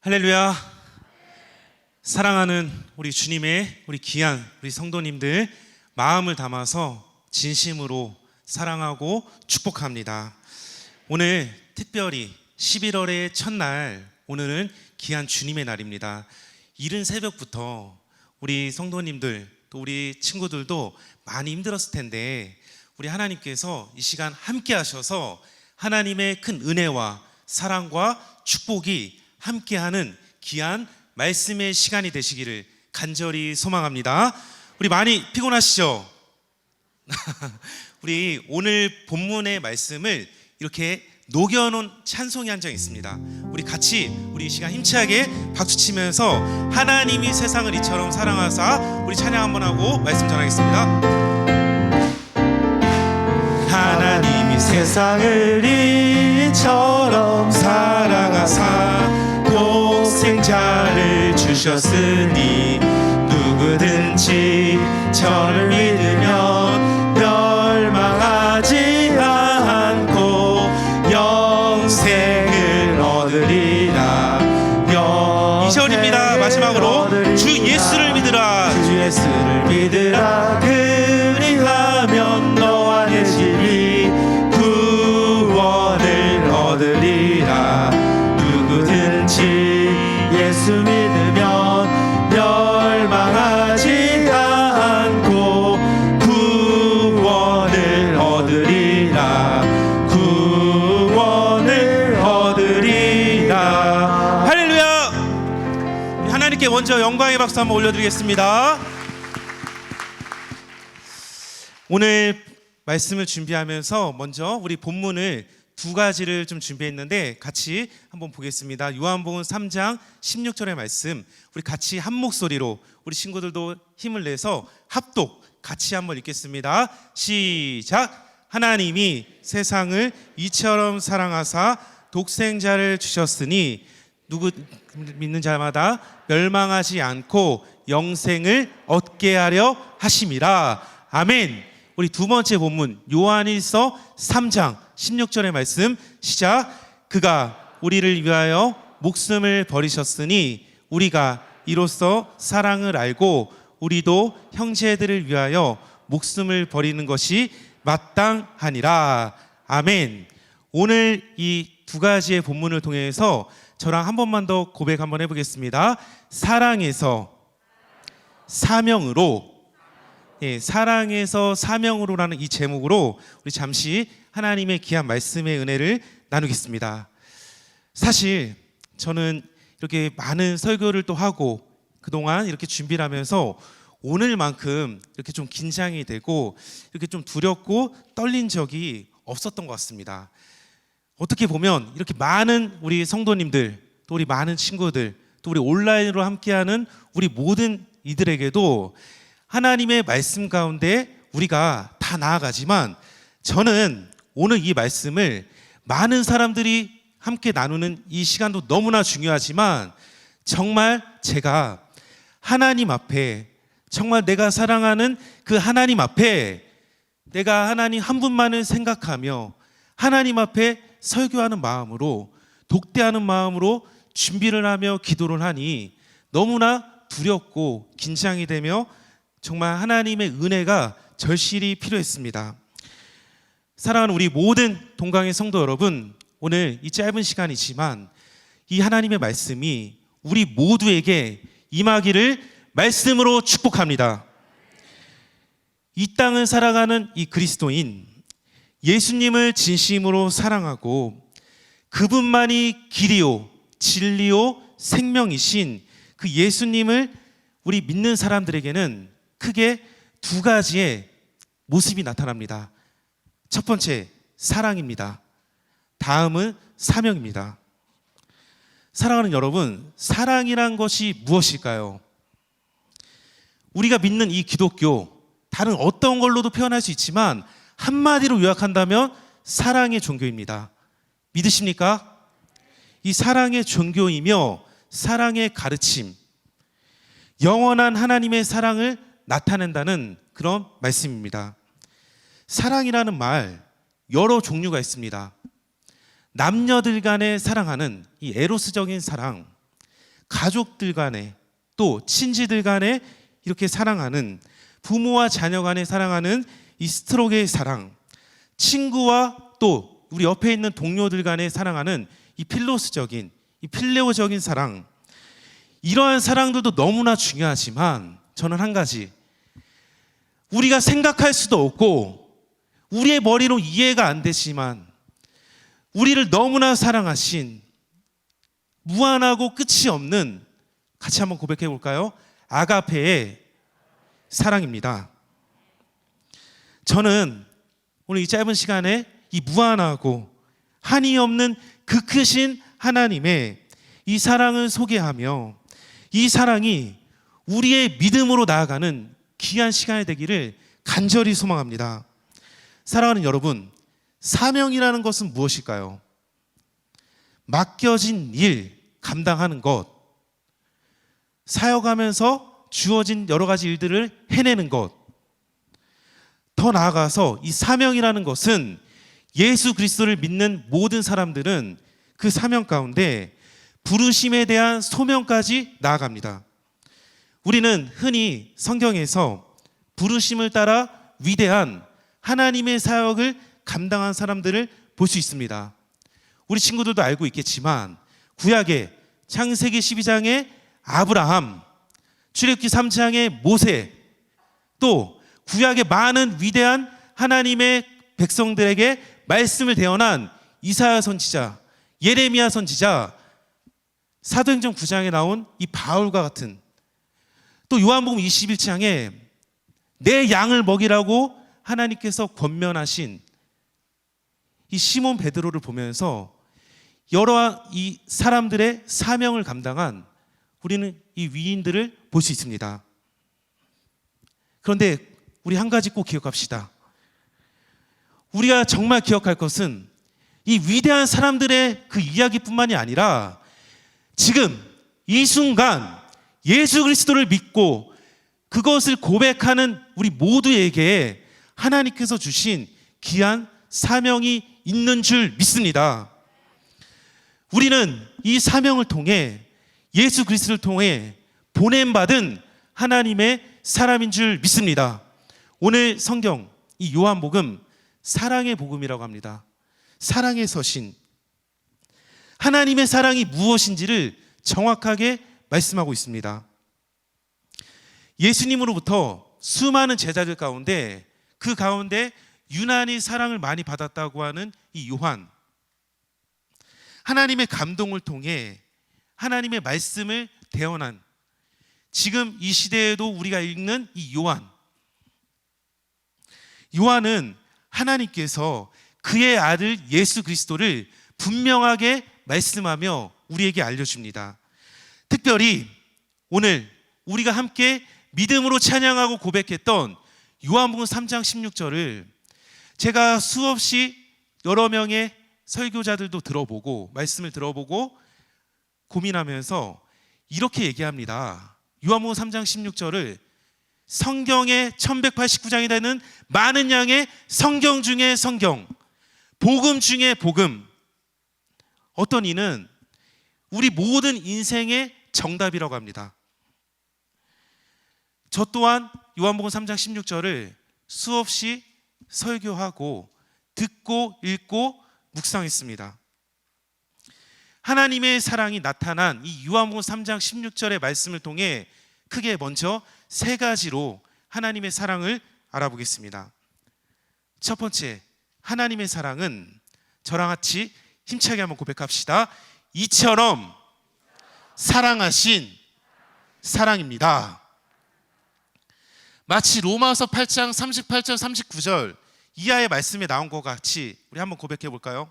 할렐루야. 사랑하는 우리 주님의 우리 귀한 우리 성도님들, 마음을 담아서 진심으로 사랑하고 축복합니다. 오늘 특별히 11월의 첫날, 오늘은 귀한 주님의 날입니다. 이른 새벽부터 우리 성도님들 또 우리 친구들도 많이 힘들었을 텐데, 우리 하나님께서 이 시간 함께 하셔서 하나님의 큰 은혜와 사랑과 축복이 함께하는 귀한 말씀의 시간이 되시기를 간절히 소망합니다. 우리 많이 피곤하시죠? 우리 오늘 본문의 말씀을 이렇게 녹여놓은 찬송이 한 장 있습니다. 우리 같이 우리 이 시간 힘차게 박수치면서 하나님이 세상을 이처럼 사랑하사, 우리 찬양 한번 하고 말씀 전하겠습니다. 하나님이 세상을 이처럼 사랑하사 독생자를 주셨으니 누구든지 저를 믿으면 멸망하지 않고 영생을 얻으리라. 2절입니다. 마지막으로 주 예수를 믿으라. 주 예수를 믿으라. 그리하면 너와 내 집이 구원을 얻으리라. 누구든지 예수 믿으면 멸망하지 않고 구원을 얻으리라. 구원을 얻으리라. 할렐루야. 하나님께 먼저 영광의 박수 한번 올려드리겠습니다. 오늘 말씀을 준비하면서 먼저 우리 본문을 두 가지를 좀 준비했는데 같이 한번 보겠습니다. 요한복음 3장 16절의 말씀, 우리 같이 한 목소리로 우리 친구들도 힘을 내서 합독 같이 한번 읽겠습니다. 시작. 하나님이 세상을 이처럼 사랑하사 독생자를 주셨으니 누구 믿는 자마다 멸망하지 않고 영생을 얻게 하려 하심이라. 아멘. 우리 두 번째 본문 요한일서 3장 16절의 말씀 시작. 그가 우리를 위하여 목숨을 버리셨으니 우리가 이로써 사랑을 알고 우리도 형제들을 위하여 목숨을 버리는 것이 마땅하니라. 아멘. 오늘 이 두 가지의 본문을 통해서 저랑 한 번만 더 고백 한번 해보겠습니다. 사랑에서 사명으로, 사랑에서 사명으로라는 이 제목으로 우리 잠시 하나님의 귀한 말씀의 은혜를 나누겠습니다. 사실 저는 이렇게 많은 설교를 또 하고 그동안 이렇게 준비를 하면서 오늘만큼 이렇게 좀 긴장이 되고 이렇게 좀 두렵고 떨린 적이 없었던 것 같습니다. 어떻게 보면 이렇게 많은 우리 성도님들, 또 우리 많은 친구들, 또 우리 온라인으로 함께하는 우리 모든 이들에게도 하나님의 말씀 가운데 우리가 다 나아가지만, 저는 오늘 이 말씀을 많은 사람들이 함께 나누는 이 시간도 너무나 중요하지만, 정말 제가 하나님 앞에, 정말 내가 사랑하는 그 하나님 앞에 내가 하나님 한 분만을 생각하며 하나님 앞에 설교하는 마음으로, 독대하는 마음으로 준비를 하며 기도를 하니 너무나 두렵고 긴장이 되며 정말 하나님의 은혜가 절실히 필요했습니다. 사랑하는 우리 모든 동강의 성도 여러분, 오늘 이 짧은 시간이지만 이 하나님의 말씀이 우리 모두에게 임하기를 말씀으로 축복합니다. 이 땅을 살아가는 이 그리스도인, 예수님을 진심으로 사랑하고 그분만이 길이요 진리요 생명이신 그 예수님을 우리 믿는 사람들에게는 크게 두 가지의 모습이 나타납니다. 첫 번째, 사랑입니다. 다음은 사명입니다. 사랑하는 여러분, 사랑이란 것이 무엇일까요? 우리가 믿는 이 기독교, 다른 어떤 걸로도 표현할 수 있지만 한마디로 요약한다면 사랑의 종교입니다. 믿으십니까? 이 사랑의 종교이며 사랑의 가르침, 영원한 하나님의 사랑을 나타낸다는 그런 말씀입니다. 사랑이라는 말, 여러 종류가 있습니다. 남녀들 간에 사랑하는 이 에로스적인 사랑, 가족들 간에 또 친지들 간에 이렇게 사랑하는, 부모와 자녀 간에 사랑하는 이 스트로게의 사랑, 친구와 또 우리 옆에 있는 동료들 간에 사랑하는 이 필로스적인, 이 필레오적인 사랑, 이러한 사랑들도 너무나 중요하지만 저는 한 가지, 우리가 생각할 수도 없고 우리의 머리로 이해가 안 되지만 우리를 너무나 사랑하신 무한하고 끝이 없는, 같이 한번 고백해 볼까요? 아가페의 사랑입니다. 저는 오늘 이 짧은 시간에 이 무한하고 한이 없는 그 크신 하나님의 이 사랑을 소개하며 이 사랑이 우리의 믿음으로 나아가는 귀한 시간이 되기를 간절히 소망합니다. 사랑하는 여러분, 사명이라는 것은 무엇일까요? 맡겨진 일 감당하는 것, 사역하면서 주어진 여러 가지 일들을 해내는 것, 더 나아가서 이 사명이라는 것은 예수 그리스도를 믿는 모든 사람들은 그 사명 가운데 부르심에 대한 소명까지 나아갑니다. 우리는 흔히 성경에서 부르심을 따라 위대한 하나님의 사역을 감당한 사람들을 볼 수 있습니다. 우리 친구들도 알고 있겠지만 구약의 창세기 12장의 아브라함, 출애굽기 3장의 모세, 또 구약의 많은 위대한 하나님의 백성들에게 말씀을 대언한 이사야 선지자, 예레미야 선지자, 사도행전 9장에 나온 이 바울과 같은, 또 요한복음 21장에 내 양을 먹이라고 하나님께서 권면하신 이 시몬 베드로를 보면서 여러 이 사람들의 사명을 감당한 우리는 이 위인들을 볼 수 있습니다. 그런데 우리 한 가지 꼭 기억합시다. 우리가 정말 기억할 것은 이 위대한 사람들의 그 이야기뿐만이 아니라 지금 이 순간 예수 그리스도를 믿고 그것을 고백하는 우리 모두에게 하나님께서 주신 귀한 사명이 있는 줄 믿습니다. 우리는 이 사명을 통해 예수 그리스도를 통해 보냄받은 하나님의 사람인 줄 믿습니다. 오늘 성경 이 요한복음 사랑의 복음이라고 합니다. 사랑의 서신, 하나님의 사랑이 무엇인지를 정확하게 말씀하고 있습니다. 예수님으로부터 수많은 제자들 가운데 그 가운데 유난히 사랑을 많이 받았다고 하는 이 요한, 하나님의 감동을 통해 하나님의 말씀을 대언한, 지금 이 시대에도 우리가 읽는 이 요한은 하나님께서 그의 아들 예수 그리스도를 분명하게 말씀하며 우리에게 알려줍니다. 특별히 오늘 우리가 함께 믿음으로 찬양하고 고백했던 요한복음 3장 16절을 제가 수없이 여러 명의 설교자들도 들어보고 말씀을 들어보고 고민하면서 이렇게 얘기합니다. 요한복음 3장 16절을 성경의 1189장이 되는 많은 양의 성경 중에 성경, 복음 중에 복음, 어떤 이는 우리 모든 인생의 정답이라고 합니다. 저 또한 요한복음 3장 16절을 수없이 설교하고 듣고 읽고 묵상했습니다. 하나님의 사랑이 나타난 이 요한복음 3장 16절의 말씀을 통해 크게 먼저 세 가지로 하나님의 사랑을 알아보겠습니다. 첫 번째, 하나님의 사랑은 저랑 같이 힘차게 한번 고백합시다. 이처럼 사랑하신 사랑입니다. 마치 로마서 8장 38절 39절 이하의 말씀에 나온 것 같이 우리 한번 고백해 볼까요?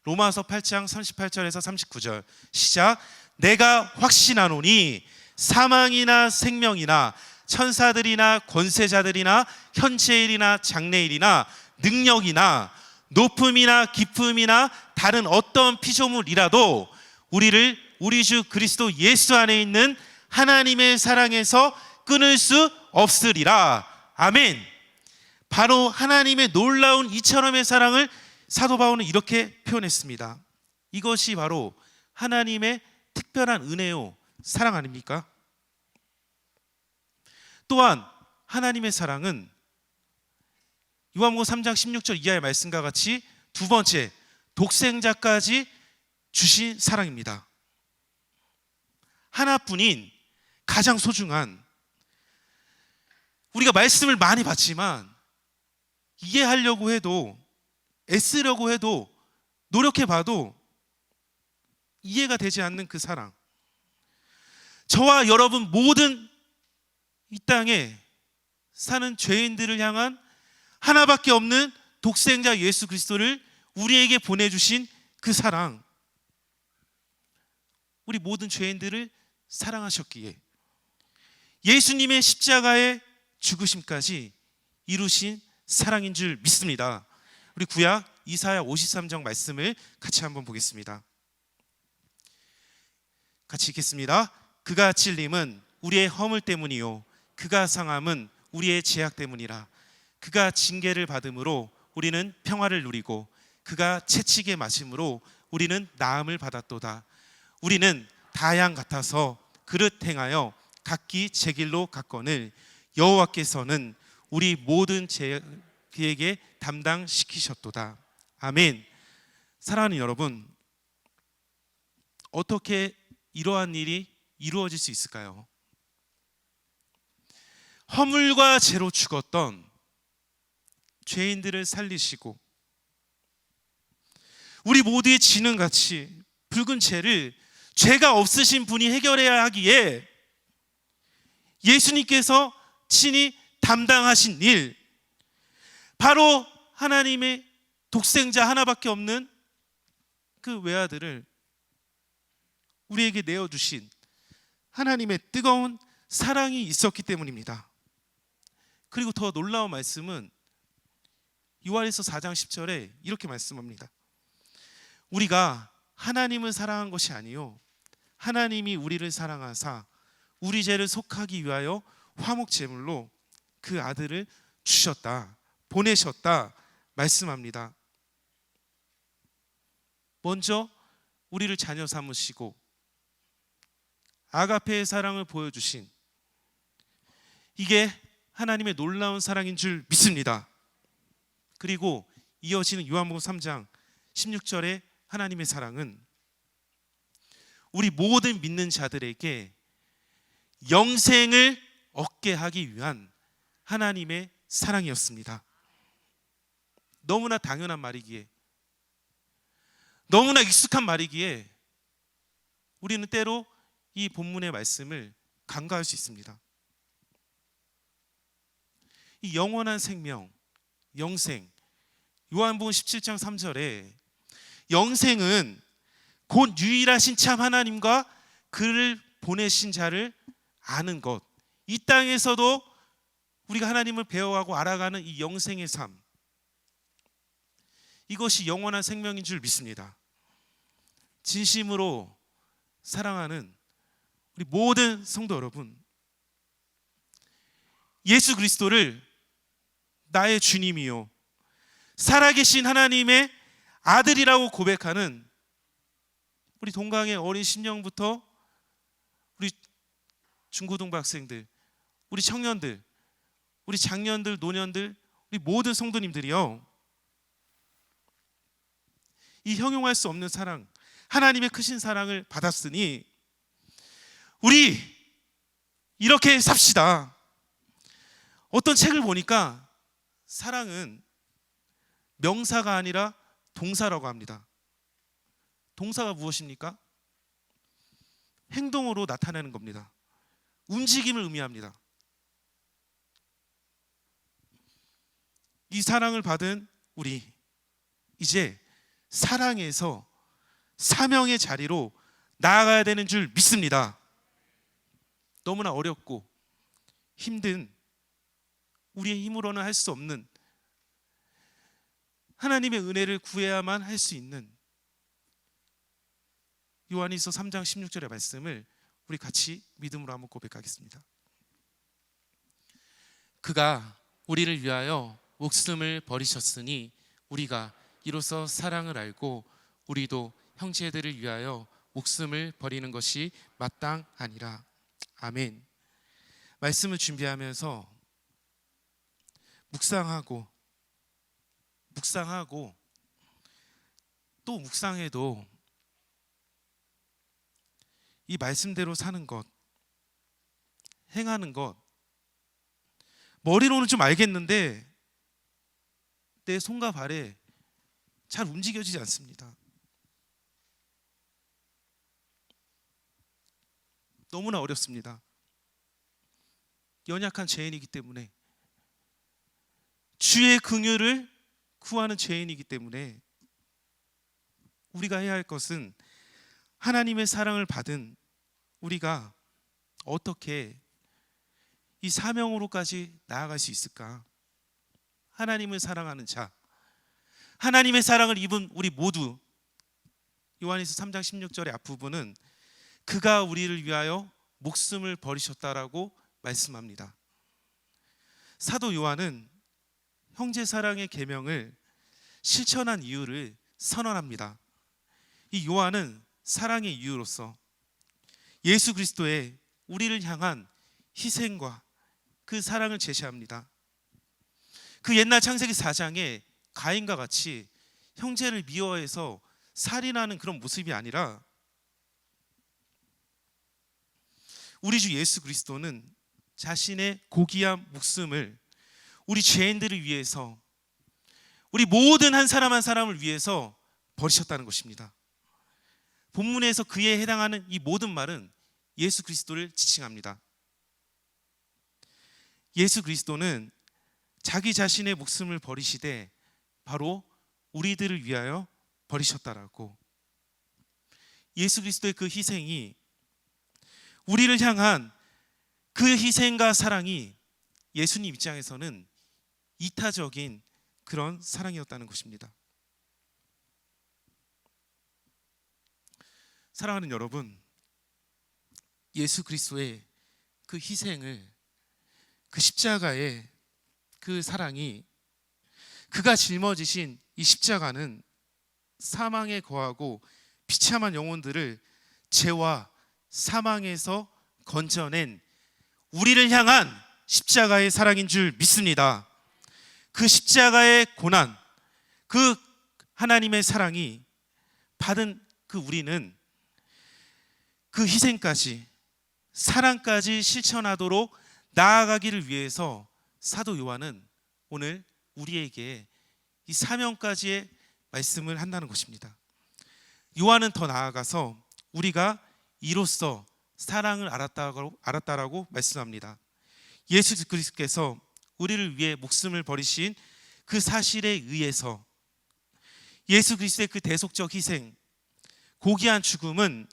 로마서 8장 38절에서 39절 시작. 내가 확신하노니 사망이나 생명이나 천사들이나 권세자들이나 현재일이나 장래일이나 능력이나 높음이나 깊음이나 다른 어떤 피조물이라도 우리를 우리 주 그리스도 예수 안에 있는 하나님의 사랑에서 끊을 수 없으리라. 아멘. 바로 하나님의 놀라운 이처럼의 사랑을 사도 바울은 이렇게 표현했습니다. 이것이 바로 하나님의 특별한 은혜요, 사랑 아닙니까? 또한 하나님의 사랑은 요한복음 3장 16절 이하의 말씀과 같이 두 번째, 독생자까지 주신 사랑입니다. 하나뿐인 가장 소중한, 우리가 말씀을 많이 받지만 이해하려고 해도, 애쓰려고 해도, 노력해봐도 이해가 되지 않는 그 사랑, 저와 여러분 모든 이 땅에 사는 죄인들을 향한 하나밖에 없는 독생자 예수 그리스도를 우리에게 보내주신 그 사랑, 우리 모든 죄인들을 사랑하셨기에 예수님의 십자가의 죽으심까지 이루신 사랑인 줄 믿습니다. 우리 구약 이사야 53장 말씀을 같이 한번 보겠습니다. 같이 읽겠습니다. 그가 찔림은 우리의 허물 때문이요 그가 상함은 우리의 죄악 때문이라. 그가 징계를 받음으로 우리는 평화를 누리고 그가 채찍에 맞음으로 우리는 나음을 받았도다. 우리는 다양 같아서 그릇 행하여 각기 제 길로 갔거늘 여호와께서는 우리 모든 죄 그에게 담당시키셨도다. 아멘. 사랑하는 여러분, 어떻게 이러한 일이 이루어질 수 있을까요? 허물과 죄로 죽었던 죄인들을 살리시고 우리 모두의 지능같이 붉은 죄를 죄가 없으신 분이 해결해야 하기에 예수님께서 친히 담당하신 일, 바로 하나님의 독생자 하나밖에 없는 그 외아들을 우리에게 내어주신 하나님의 뜨거운 사랑이 있었기 때문입니다. 그리고 더 놀라운 말씀은 요한일서 4장 10절에 이렇게 말씀합니다. 우리가 하나님을 사랑한 것이 아니요 하나님이 우리를 사랑하사 우리 죄를 속하기 위하여 화목제물로 그 아들을 주셨다, 보내셨다 말씀합니다. 먼저 우리를 자녀 삼으시고 아가페의 사랑을 보여주신, 이게 하나님의 놀라운 사랑인 줄 믿습니다. 그리고 이어지는 요한복음 3장 16절의 하나님의 사랑은 우리 모든 믿는 자들에게 영생을 얻게 하기 위한 하나님의 사랑이었습니다. 너무나 당연한 말이기에, 너무나 익숙한 말이기에 우리는 때로 이 본문의 말씀을 간과할 수 있습니다. 이 영원한 생명, 영생, 요한복음 17장 3절에 영생은 곧 유일하신 참 하나님과 그를 보내신 자를 아는 것, 이 땅에서도 우리가 하나님을 배워가고 알아가는 이 영생의 삶, 이것이 영원한 생명인 줄 믿습니다. 진심으로 사랑하는 우리 모든 성도 여러분, 예수 그리스도를 나의 주님이요 살아계신 하나님의 아들이라고 고백하는 우리 동강의 어린 심령부터 우리 중고등부 학생들, 우리 청년들, 우리 장년들, 노년들, 우리 모든 성도님들이요, 이 형용할 수 없는 사랑, 하나님의 크신 사랑을 받았으니 우리 이렇게 삽시다. 어떤 책을 보니까 사랑은 명사가 아니라 동사라고 합니다. 동사가 무엇입니까? 행동으로 나타내는 겁니다. 움직임을 의미합니다. 이 사랑을 받은 우리, 이제 사랑에서 사명의 자리로 나아가야 되는 줄 믿습니다. 너무나 어렵고 힘든, 우리의 힘으로는 할 수 없는 하나님의 은혜를 구해야만 할 수 있는 요한일서 3장 16절의 말씀을 우리 같이 믿음으로 한번 고백하겠습니다. 그가 우리를 위하여 목숨을 버리셨으니 우리가 이로써 사랑을 알고 우리도 형제들을 위하여 목숨을 버리는 것이 마땅하니라. 아멘. 말씀을 준비하면서 묵상하고 또 묵상해도 이 말씀대로 사는 것, 행하는 것, 머리로는 좀 알겠는데 내 손과 발에 잘 움직여지지 않습니다. 너무나 어렵습니다. 연약한 죄인이기 때문에, 주의 긍휼을 구하는 죄인이기 때문에 우리가 해야 할 것은 하나님의 사랑을 받은 우리가 어떻게 이 사명으로까지 나아갈 수 있을까? 하나님을 사랑하는 자, 하나님의 사랑을 입은 우리 모두, 요한일서 3장 16절의 앞부분은 그가 우리를 위하여 목숨을 버리셨다라고 말씀합니다. 사도 요한은 형제 사랑의 계명을 실천한 이유를 선언합니다. 이 요한은 사랑의 이유로서 예수 그리스도의 우리를 향한 희생과 그 사랑을 제시합니다. 그 옛날 창세기 4장에 가인과 같이 형제를 미워해서 살인하는 그런 모습이 아니라 우리 주 예수 그리스도는 자신의 고귀한 목숨을 우리 죄인들을 위해서, 우리 모든 한 사람 한 사람을 위해서 버리셨다는 것입니다. 본문에서 그에 해당하는 이 모든 말은 예수 그리스도를 지칭합니다. 예수 그리스도는 자기 자신의 목숨을 버리시되 바로 우리들을 위하여 버리셨다라고. 예수 그리스도의 그 희생이, 우리를 향한 그 희생과 사랑이 예수님 입장에서는 이타적인 그런 사랑이었다는 것입니다. 사랑하는 여러분, 예수 그리스도의 그 희생을, 그 십자가의 그 사랑이, 그가 짊어지신 이 십자가는 사망에 거하고 비참한 영혼들을 죄와 사망에서 건져낸 우리를 향한 십자가의 사랑인 줄 믿습니다. 그 십자가의 고난, 그 하나님의 사랑이 받은 그 우리는 그 희생까지, 사랑까지 실천하도록 나아가기를 위해서 사도 요한은 오늘 우리에게 이 사명까지의 말씀을 한다는 것입니다. 요한은 더 나아가서 우리가 이로써 사랑을 알았다라고 말씀합니다. 예수 그리스도께서 우리를 위해 목숨을 버리신 그 사실에 의해서 예수 그리스도의 그 대속적 희생, 고귀한 죽음은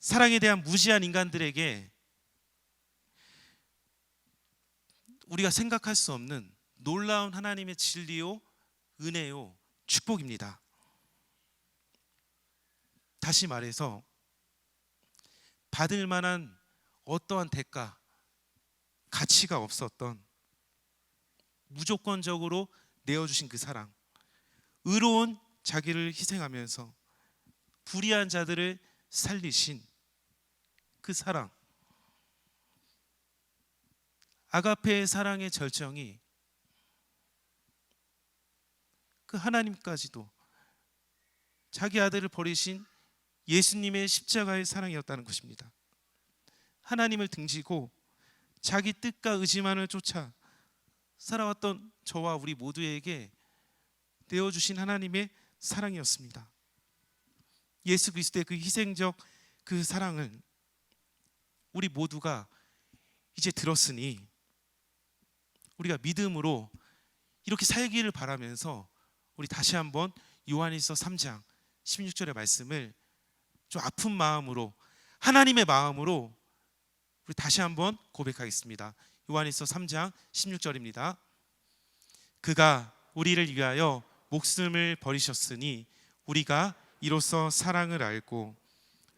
사랑에 대한 무지한 인간들에게 우리가 생각할 수 없는 놀라운 하나님의 진리요, 은혜요, 축복입니다. 다시 말해서 받을 만한 어떠한 대가, 가치가 없었던 무조건적으로 내어주신 그 사랑, 의로운 자기를 희생하면서 불의한 자들을 살리신 그 사랑, 아가페의 사랑의 절정이 그 하나님까지도 자기 아들을 버리신 예수님의 십자가의 사랑이었다는 것입니다. 하나님을 등지고 자기 뜻과 의지만을 쫓아 살아왔던 저와 우리 모두에게 내어주신 하나님의 사랑이었습니다. 예수 그리스도의 그 희생적 그 사랑을 우리 모두가 이제 들었으니 우리가 믿음으로 이렇게 살기를 바라면서 우리 다시 한번 요한일서 3장 16절의 말씀을 좀 아픈 마음으로, 하나님의 마음으로 우리 다시 한번 고백하겠습니다. 요한일서 3장 16절입니다. 그가 우리를 위하여 목숨을 버리셨으니 우리가 이로써 사랑을 알고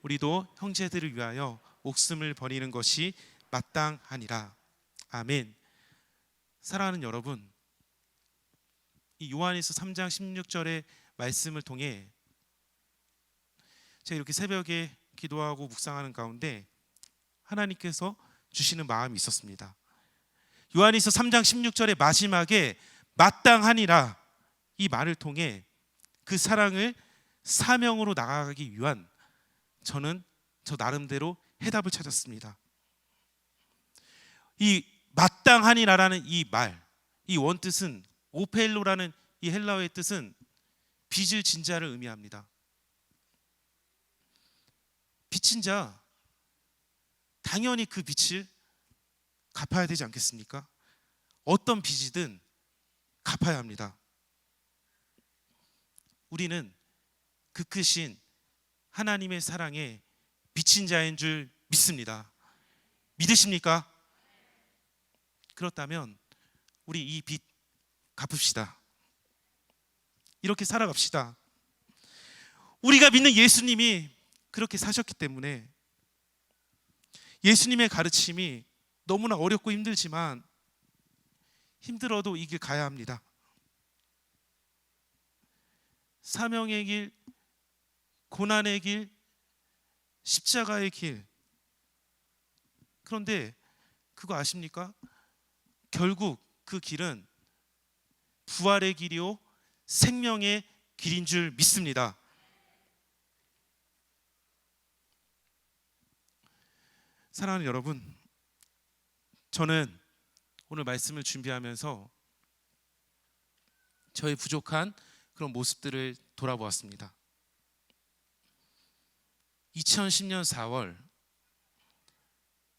우리도 형제들을 위하여 목숨을 버리는 것이 마땅하니라. 아멘. 사랑하는 여러분, 이 요한일서 3장 16절의 말씀을 통해 제가 이렇게 새벽에 기도하고 묵상하는 가운데 하나님께서 주시는 마음이 있었습니다. 요한일서 3장 16절의 마지막에 마땅하니라 이 말을 통해 그 사랑을 사명으로 나아가기 위한 저는 저 나름대로 해답을 찾았습니다. 이 마땅하니라라는 이 말, 이 원뜻은 오펠로라는 이 헬라어의 뜻은 빚을 진 자를 의미합니다. 빚진 자, 당연히 그 빚을 갚아야 되지 않겠습니까? 어떤 빚이든 갚아야 합니다. 우리는 그 크신 하나님의 사랑에 빚진 자인 줄 믿습니다. 믿으십니까? 그렇다면 우리 이 빚 갚읍시다. 이렇게 살아갑시다. 우리가 믿는 예수님이 그렇게 사셨기 때문에 예수님의 가르침이 너무나 어렵고 힘들지만 힘들어도 이 길 가야 합니다. 사명의 길, 고난의 길, 십자가의 길. 그런데 그거 아십니까? 결국 그 길은 부활의 길이요 생명의 길인 줄 믿습니다. 사랑하는 여러분, 저는 오늘 말씀을 준비하면서 저의 부족한 그런 모습들을 돌아보았습니다. 2010년 4월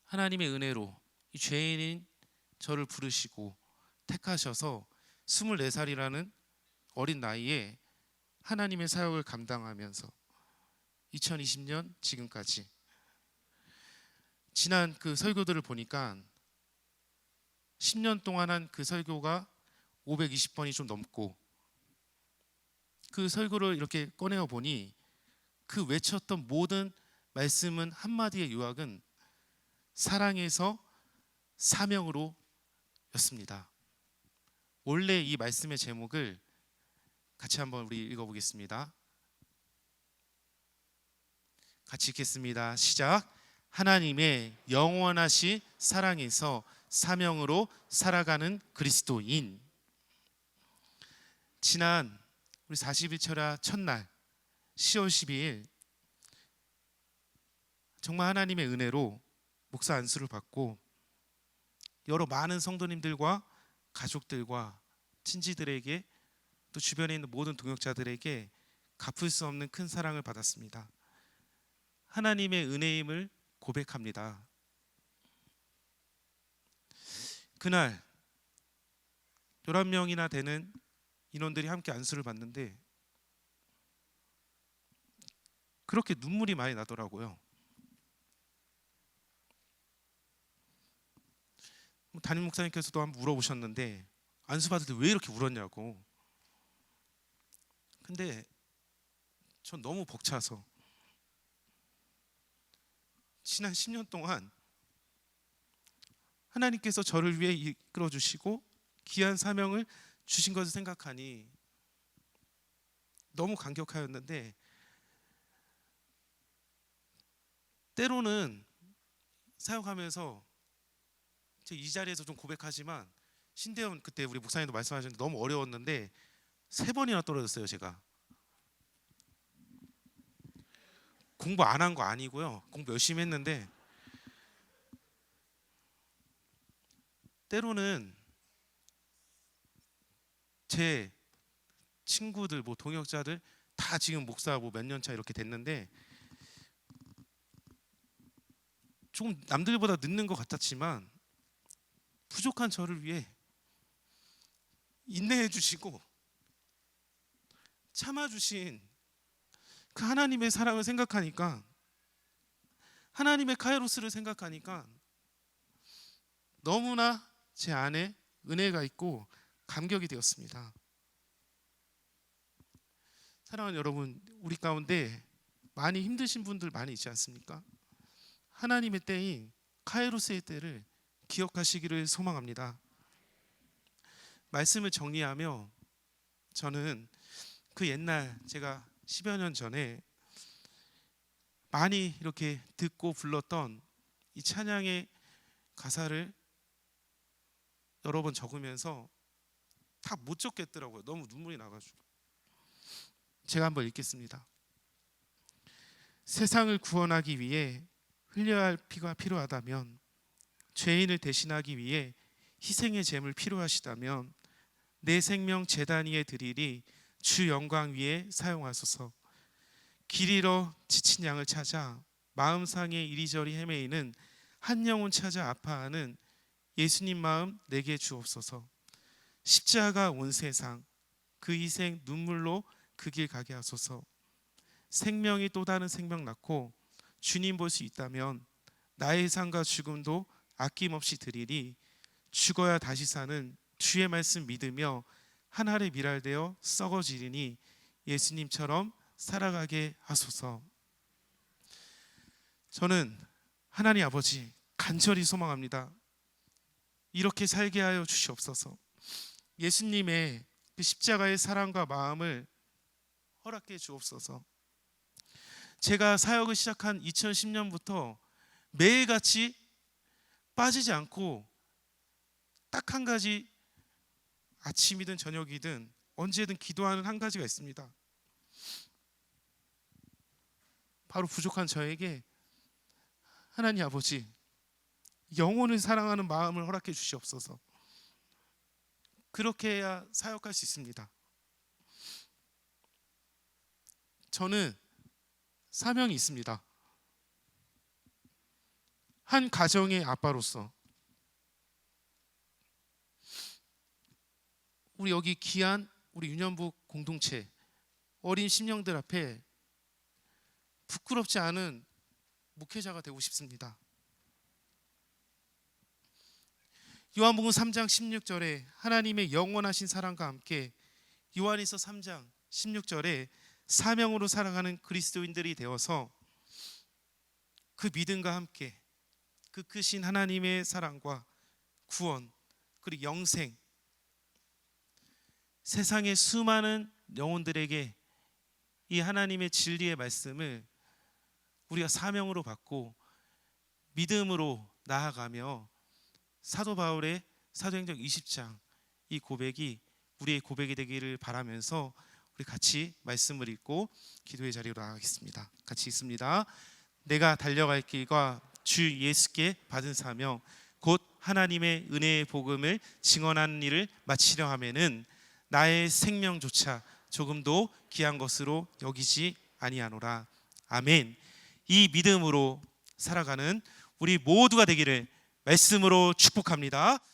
하나님의 은혜로 이 죄인인 저를 부르시고 택하셔서 24살이라는 어린 나이에 하나님의 사역을 감당하면서 2020년 지금까지 지난 그 설교들을 보니까 10년 동안 한 그 설교가 520번이 좀 넘고 그 설교를 이렇게 꺼내어 보니 그 외쳤던 모든 말씀은 한마디의 요약은 사랑에서 사명으로 였습니다. 원래 이 말씀의 제목을 같이 한번 우리 읽어보겠습니다. 같이 읽겠습니다. 시작. 하나님의 영원하신 사랑에서 사명으로 살아가는 그리스도인. 지난 우리 40일철야 첫날 10월 12일 정말 하나님의 은혜로 목사 안수를 받고 여러 많은 성도님들과 가족들과 친지들에게 또 주변에 있는 모든 동역자들에게 갚을 수 없는 큰 사랑을 받았습니다. 하나님의 은혜임을 고백합니다. 그날 11명이나 되는 인원들이 함께 안수를 받는데 그렇게 눈물이 많이 나더라고요. 담임 목사님께서도 한번 물어보셨는데 안수 받을 때 왜 이렇게 울었냐고. 근데 전 너무 벅차서 지난 10년 동안 하나님께서 저를 위해 이끌어 주시고 귀한 사명을 주신 것을 생각하니 너무 감격하였는데, 때로는 사역하면서 이 자리에서 좀 고백하지만 신대원 그때 우리 목사님도 말씀하셨는데 너무 어려웠는데 3번이나 떨어졌어요. 제가 공부 안 한 거 아니고요, 공부 열심히 했는데 때로는 제 친구들 뭐 동역자들 다 지금 목사 뭐 몇 년 차 이렇게 됐는데 좀 남들보다 늦는 것 같았지만 부족한 저를 위해 인내해 주시고 참아 주신 그 하나님의 사랑을 생각하니까, 하나님의 카이로스를 생각하니까 너무나 제 안에 은혜가 있고 감격이 되었습니다. 사랑하는 여러분, 우리 가운데 많이 힘드신 분들 많이 있지 않습니까? 하나님의 때인 카이로스의 때를 기억하시기를 소망합니다. 말씀을 정리하며 저는 그 옛날 제가 10여 년 전에 많이 이렇게 듣고 불렀던 이 찬양의 가사를 여러 번 적으면서 다 못 적겠더라고요. 너무 눈물이 나가지고. 제가 한번 읽겠습니다. 세상을 구원하기 위해 흘려야 할 피가 필요하다면, 죄인을 대신하기 위해 희생의 제물 필요하시다면, 내 생명 제단 위에 드리리 주 영광 위에 사용하소서. 길 잃어 지친 양을 찾아 마음상에 이리저리 헤매이는 한 영혼 찾아 아파하는 예수님 마음 내게 주옵소서. 십자가 온 세상 그 희생 눈물로 그 길 가게 하소서. 생명이 또 다른 생명 낳고 주님 볼 수 있다면 나의 삶과 죽음도 아낌없이 드리리. 죽어야 다시 사는 주의 말씀 믿으며 한 알에 밀알되어 썩어지리니 예수님처럼 살아가게 하소서. 저는 하나님 아버지 간절히 소망합니다. 이렇게 살게 하여 주시옵소서. 예수님의 그 십자가의 사랑과 마음을 허락해 주옵소서. 제가 사역을 시작한 2010년부터 매일같이 빠지지 않고 딱 한 가지, 아침이든 저녁이든 언제든 기도하는 한 가지가 있습니다. 바로 부족한 저에게 하나님 아버지 영혼을 사랑하는 마음을 허락해 주시옵소서. 그렇게 해야 사역할 수 있습니다. 저는 사명이 있습니다. 한 가정의 아빠로서 우리 여기 귀한 우리 유년부 공동체 어린 심령들 앞에 부끄럽지 않은 목회자가 되고 싶습니다. 요한복음 3장 16절에 하나님의 영원하신 사랑과 함께 요한일서 3장 16절에 사명으로 살아가는 그리스도인들이 되어서 그 믿음과 함께 그 크신 하나님의 사랑과 구원 그리고 영생, 세상의 수많은 영혼들에게 이 하나님의 진리의 말씀을 우리가 사명으로 받고 믿음으로 나아가며 사도 바울의 사도행전 20장 이 고백이 우리의 고백이 되기를 바라면서 우리 같이 말씀을 읽고 기도의 자리로 나가겠습니다. 같이 읽습니다. 내가 달려갈 길과 주 예수께 받은 사명 곧 하나님의 은혜의 복음을 증언하는 일을 마치려 하면은 나의 생명조차 조금도 귀한 것으로 여기지 아니하노라. 아멘. 이 믿음으로 살아가는 우리 모두가 되기를 말씀으로 축복합니다.